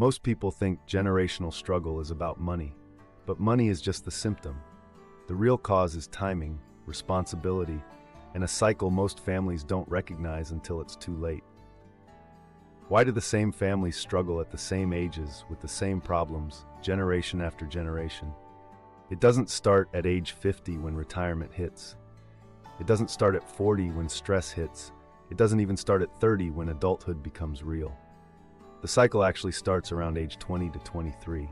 Most people think generational struggle is about money, but money is just the symptom. The real cause is timing, responsibility, and a cycle most families don't recognize until it's too late. Why do the same families struggle at the same ages with the same problems, generation after generation? It doesn't start at age 50 when retirement hits. It doesn't start at 40 when stress hits. It doesn't even start at 30 when adulthood becomes real. The cycle actually starts around age 20 to 23.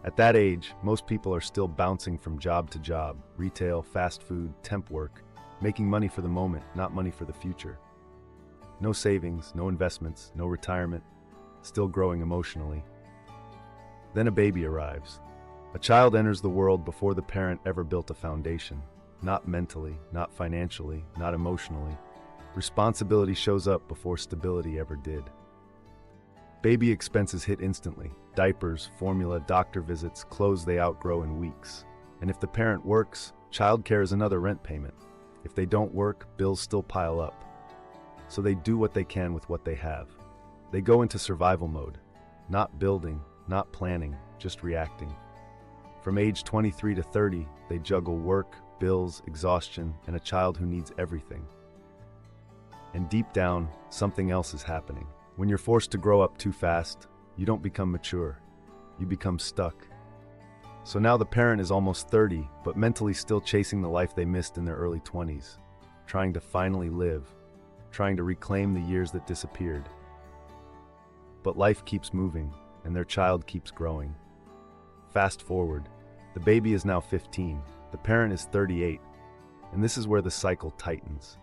At that age, most people are still bouncing from job to job, retail, fast food, temp work, making money for the moment, not money for the future. No savings, no investments, no retirement, still growing emotionally. Then a baby arrives. A child enters the world before the parent ever built a foundation. Not mentally, not financially, not emotionally. Responsibility shows up before stability ever did. Baby expenses hit instantly. Diapers, formula, doctor visits, clothes they outgrow in weeks. And if the parent works, childcare is another rent payment. If they don't work, bills still pile up. So they do what they can with what they have. They go into survival mode. Not building, not planning, just reacting. From age 23 to 30, they juggle work, bills, exhaustion, and a child who needs everything. And deep down, something else is happening. When you're forced to grow up too fast, you don't become mature. You become stuck. So now the parent is almost 30, but mentally still chasing the life they missed in their early 20s, trying to finally live, trying to reclaim the years that disappeared. But life keeps moving, and their child keeps growing. Fast forward, the baby is now 15, the parent is 38, and this is where the cycle tightens.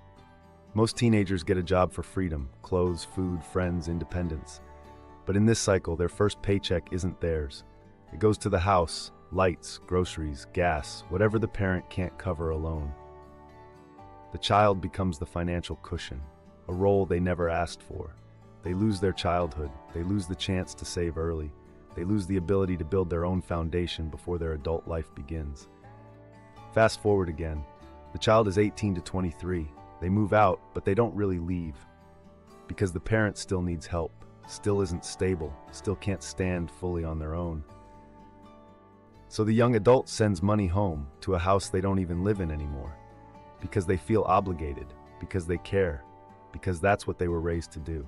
Most teenagers get a job for freedom, clothes, food, friends, independence. But in this cycle, their first paycheck isn't theirs. It goes to the house, lights, groceries, gas, whatever the parent can't cover alone. The child becomes the financial cushion, a role they never asked for. They lose their childhood, they lose the chance to save early, they lose the ability to build their own foundation before their adult life begins. Fast forward again. The child is 18 to 23. They move out, but they don't really leave. Because the parent still needs help, still isn't stable, still can't stand fully on their own. So the young adult sends money home to a house they don't even live in anymore. Because they feel obligated, because they care, because that's what they were raised to do.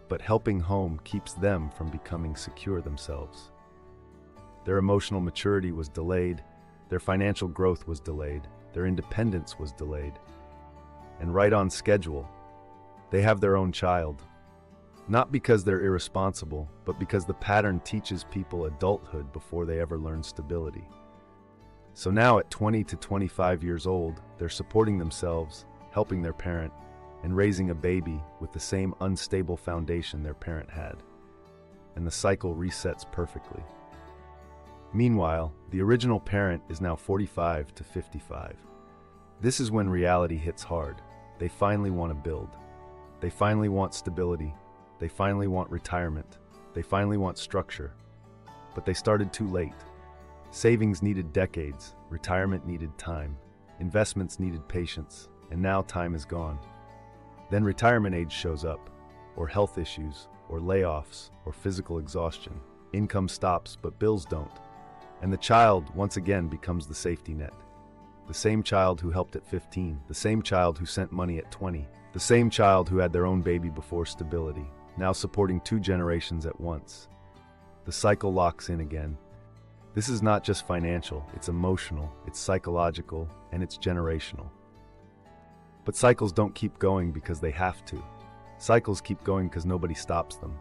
But helping home keeps them from becoming secure themselves. Their emotional maturity was delayed, their financial growth was delayed, their independence was delayed. And right on schedule, they have their own child. Not because they're irresponsible, but because the pattern teaches people adulthood before they ever learn stability. So now at 20 to 25 years old, they're supporting themselves, helping their parent, and raising a baby with the same unstable foundation their parent had. And the cycle resets perfectly. Meanwhile, the original parent is now 45 to 55. This is when reality hits hard. They finally want to build. They finally want stability. They finally want retirement. They finally want structure. But they started too late. Savings needed decades. Retirement needed time. Investments needed patience. And now time is gone. Then retirement age shows up, or health issues, or layoffs, or physical exhaustion. Income stops, but bills don't. And the child once again becomes the safety net. The same child who helped at 15, the same child who sent money at 20, the same child who had their own baby before stability, now supporting two generations at once. The cycle locks in again. This is not just financial, it's emotional, it's psychological, and it's generational. But cycles don't keep going because they have to. Cycles keep going because nobody stops them.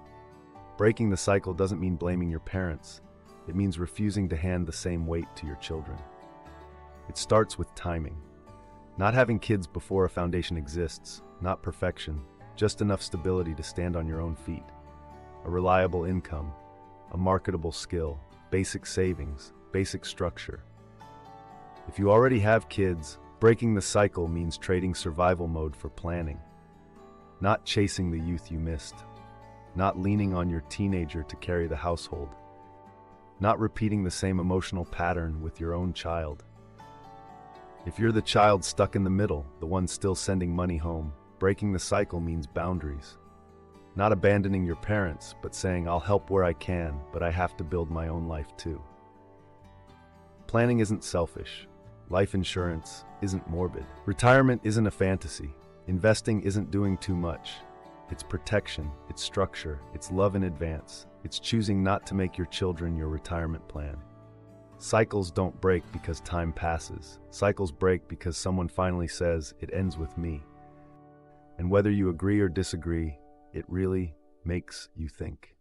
Breaking the cycle doesn't mean blaming your parents. It means refusing to hand the same weight to your children. It starts with timing. Not having kids before a foundation exists, not perfection, just enough stability to stand on your own feet. A reliable income, a marketable skill, basic savings, basic structure. If you already have kids, breaking the cycle means trading survival mode for planning. Not chasing the youth you missed. Not leaning on your teenager to carry the household. Not repeating the same emotional pattern with your own child. If you're the child stuck in the middle, the one still sending money home, breaking the cycle means boundaries. Not abandoning your parents, but saying, I'll help where I can, but I have to build my own life too. Planning isn't selfish. Life insurance isn't morbid. Retirement isn't a fantasy. Investing isn't doing too much. It's protection, it's structure, it's love in advance. It's choosing not to make your children your retirement plan. Cycles don't break because time passes. Cycles break because someone finally says, it ends with me. And whether you agree or disagree, it really makes you think.